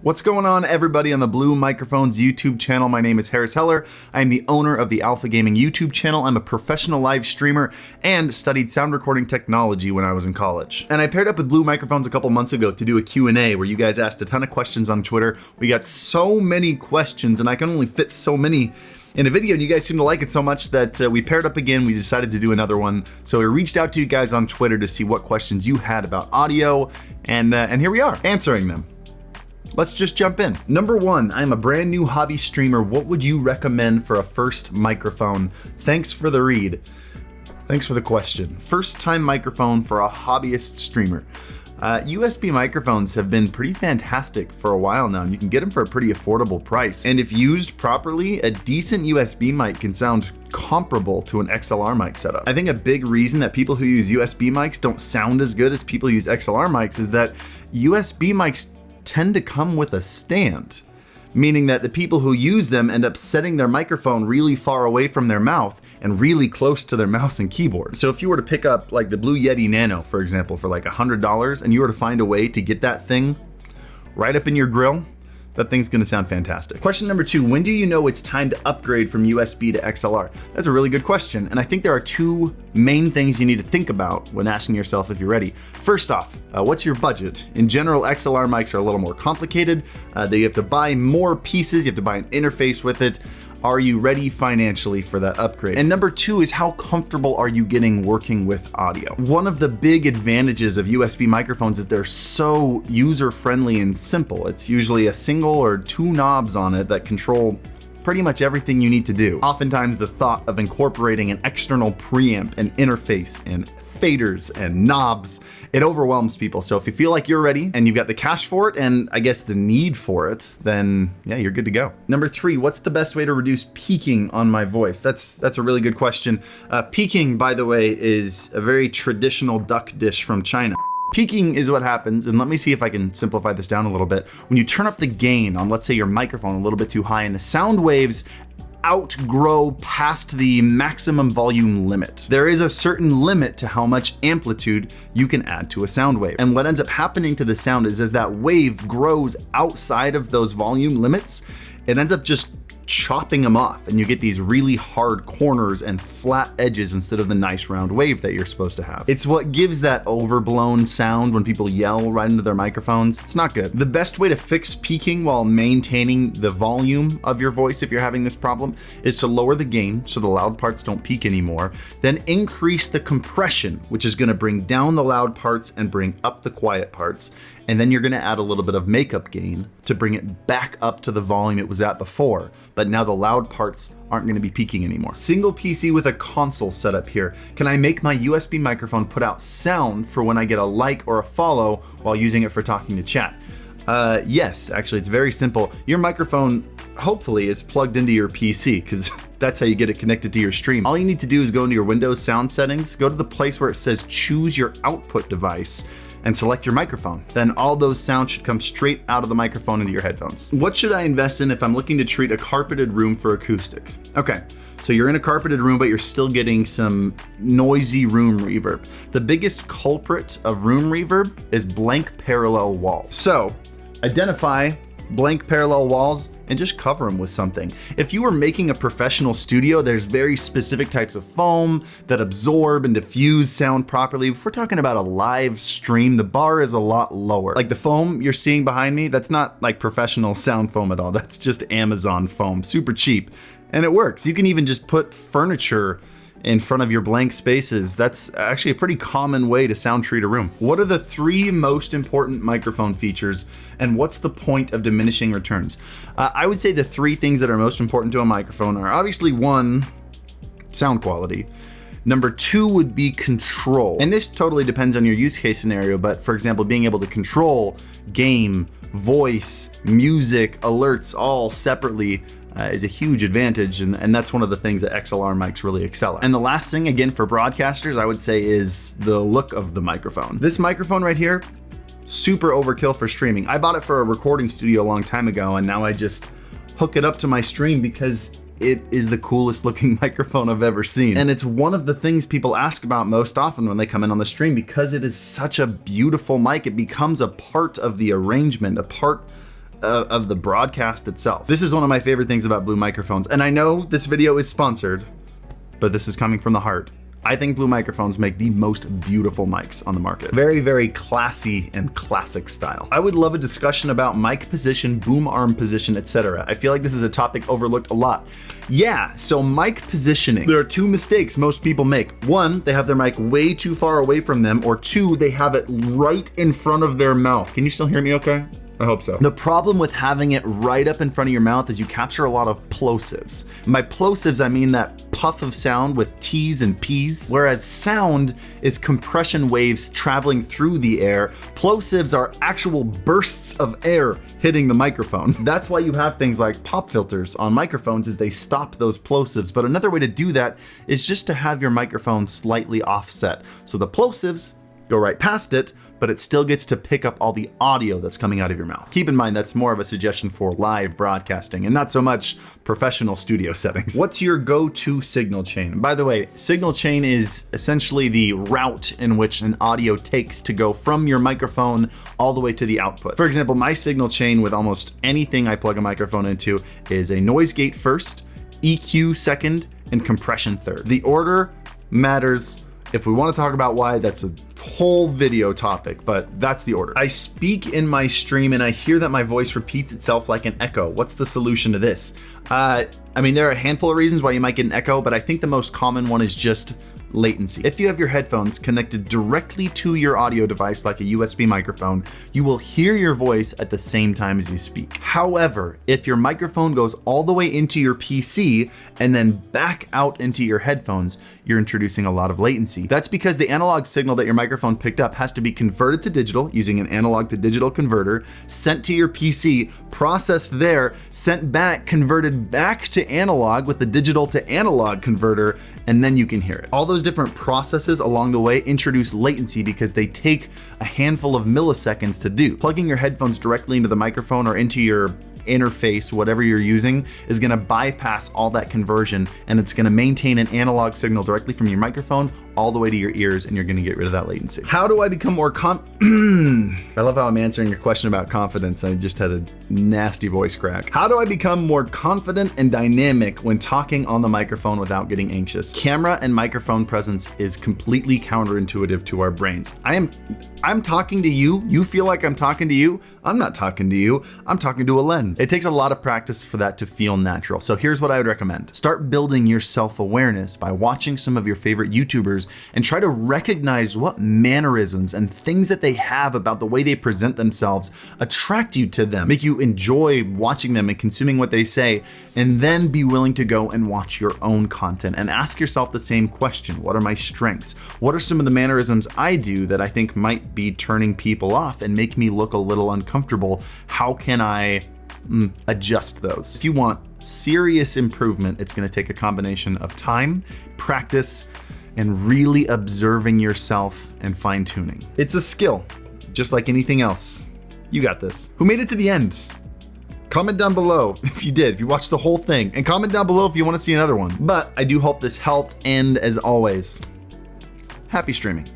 What's going on, everybody, on the Blue Microphones YouTube channel? My name is Harris Heller. I'm the owner of the Alpha Gaming YouTube channel. I'm a professional live streamer and studied sound recording technology when I was in college. And I paired up with Blue Microphones a couple months ago to do a Q&A where you guys asked a ton of questions on Twitter. We got so many questions and I can only fit so many in a video, and you guys seem to like it so much that we paired up again. We decided to do another one. So we reached out to you guys on Twitter to see what questions you had about audio, and here we are, answering them. Let's just jump in. Number one, I'm a brand new hobby streamer. What would you recommend for a first microphone? Thanks for the read. Thanks for the question. First time microphone for a hobbyist streamer. USB microphones have been pretty fantastic for a while now, and you can get them for a pretty affordable price. And if used properly, a decent USB mic can sound comparable to an XLR mic setup. I think a big reason that people who use USB mics don't sound as good as people who use XLR mics is that USB mics tend to come with a stand, meaning that the people who use them end up setting their microphone really far away from their mouth and really close to their mouse and keyboard. So if you were to pick up like the Blue Yeti Nano, for example, for like $100, and you were to find a way to get that thing right up in your grill, that thing's gonna sound fantastic. Question number two, when do you know it's time to upgrade from USB to XLR? That's a really good question, and I think there are two main things you need to think about when asking yourself if you're ready. First off, what's your budget? In general, XLR mics are a little more complicated. You have to buy more pieces, you have to buy an interface with it. Are you ready financially for that upgrade? And number two is, how comfortable are you getting working with audio? One of the big advantages of USB microphones is they're so user-friendly and simple. It's usually a single or two knobs on it that control pretty much everything you need to do. Oftentimes the thought of incorporating an external preamp and interface and faders and knobs, it overwhelms people. So if you feel like you're ready and you've got the cash for it and I guess the need for it, then yeah, you're good to go. Number three, what's the best way to reduce peaking on my voice? That's a really good question. Peaking, by the way, is a very traditional duck dish from China. Peaking is what happens, and let me see if I can simplify this down a little bit. When you turn up the gain on, let's say, your microphone a little bit too high, and the sound waves outgrow past the maximum volume limit. There is a certain limit to how much amplitude you can add to a sound wave. And what ends up happening to the sound is, as that wave grows outside of those volume limits, it ends up just chopping them off, and you get these really hard corners and flat edges instead of the nice round wave that you're supposed to have. It's what gives that overblown sound when people yell right into their microphones. It's not good. The best way to fix peaking while maintaining the volume of your voice, if you're having this problem, is to lower the gain so the loud parts don't peak anymore, then increase the compression, which is gonna bring down the loud parts and bring up the quiet parts. And then you're gonna add a little bit of makeup gain to bring it back up to the volume it was at before. But now the loud parts aren't gonna be peaking anymore. Single PC with a console setup here. Can I make my USB microphone put out sound for when I get a like or a follow while using it for talking to chat? Yes, actually, it's very simple. Your microphone, hopefully, is plugged into your PC, because that's how you get it connected to your stream. All you need to do is go into your Windows sound settings, go to the place where it says choose your output device, and select your microphone. Then all those sounds should come straight out of the microphone into your headphones. What should I invest in if I'm looking to treat a carpeted room for acoustics? Okay, so you're in a carpeted room, but you're still getting some noisy room reverb. The biggest culprit of room reverb is blank parallel walls. So identify blank parallel walls and just cover them with something. If you were making a professional studio, there's very specific types of foam that absorb and diffuse sound properly. If we're talking about a live stream, the bar is a lot lower. Like the foam you're seeing behind me, that's not like professional sound foam at all. That's just Amazon foam, super cheap. And it works. You can even just put furniture in front of your blank spaces. That's actually a pretty common way to sound treat a room. What are the three most important microphone features, and what's the point of diminishing returns? I would say the three things that are most important to a microphone are obviously, one, sound quality. Number two would be control. And this totally depends on your use case scenario, but for example, being able to control game, voice, music, alerts all separately is a huge advantage, and that's one of the things that XLR mics really excel at. And the last thing, again, for broadcasters, I would say is the look of the microphone. This microphone right here, super overkill for streaming. I bought it for a recording studio a long time ago, and now I just hook it up to my stream because it is the coolest looking microphone I've ever seen. And it's one of the things people ask about most often when they come in on the stream, because it is such a beautiful mic. It becomes a part of the arrangement, a part of the broadcast itself. This is one of my favorite things about Blue microphones, and I know this video is sponsored, but this is coming from the heart. I think Blue microphones make the most beautiful mics on the market. Very, very classy and classic style. I would love a discussion about mic position, boom arm position, etc. I feel like this is a topic overlooked a lot. Yeah, so mic positioning. There are two mistakes most people make. One, they have their mic way too far away from them, or two, they have it right in front of their mouth. Can you still hear me okay? I hope so. The problem with having it right up in front of your mouth is you capture a lot of plosives. And by plosives, I mean that puff of sound with T's and P's, whereas sound is compression waves traveling through the air. Plosives are actual bursts of air hitting the microphone. That's why you have things like pop filters on microphones, is they stop those plosives. But another way to do that is just to have your microphone slightly offset. So the plosives go right past it, but it still gets to pick up all the audio that's coming out of your mouth. Keep in mind, that's more of a suggestion for live broadcasting and not so much professional studio settings. What's your go-to signal chain? By the way, signal chain is essentially the route in which an audio takes to go from your microphone all the way to the output. For example, my signal chain with almost anything I plug a microphone into is a noise gate first, EQ second, and compression third. The order matters. If we want to talk about why, that's a whole video topic, but that's the order. I speak in my stream and I hear that my voice repeats itself like an echo. What's the solution to this? I mean, there are a handful of reasons why you might get an echo, but I think the most common one is just latency. If you have your headphones connected directly to your audio device like a USB microphone, you will hear your voice at the same time as you speak. However, if your microphone goes all the way into your PC and then back out into your headphones, you're introducing a lot of latency. That's because the analog signal that your microphone picked up has to be converted to digital using an analog to digital converter, sent to your PC, processed there, sent back, converted back to analog with the digital to analog converter, and then you can hear it. All those different processes along the way introduce latency because they take a handful of milliseconds to do. Plugging your headphones directly into the microphone or into your interface, whatever you're using, is gonna bypass all that conversion, and it's gonna maintain an analog signal directly from your microphone all the way to your ears, and you're gonna get rid of that latency. How do I become more I love how I'm answering your question about confidence. I just had a nasty voice crack. How do I become more confident and dynamic when talking on the microphone without getting anxious? Camera and microphone presence is completely counterintuitive to our brains. I'm talking to you. You feel like I'm talking to you. I'm not talking to you. I'm talking to a lens. It takes a lot of practice for that to feel natural. So here's what I would recommend. Start building your self-awareness by watching some of your favorite YouTubers and try to recognize what mannerisms and things that they have about the way they present themselves attract you to them, make you enjoy watching them and consuming what they say, and then be willing to go and watch your own content and ask yourself the same question. What are my strengths? What are some of the mannerisms I do that I think might be turning people off and make me look a little uncomfortable? How can I adjust those? If you want serious improvement, it's going to take a combination of time, practice, and really observing yourself and fine-tuning. It's a skill, just like anything else. You got this. Who made it to the end? Comment down below if you did, if you watched the whole thing, and comment down below if you want to see another one. But I do hope this helped, and as always, happy streaming.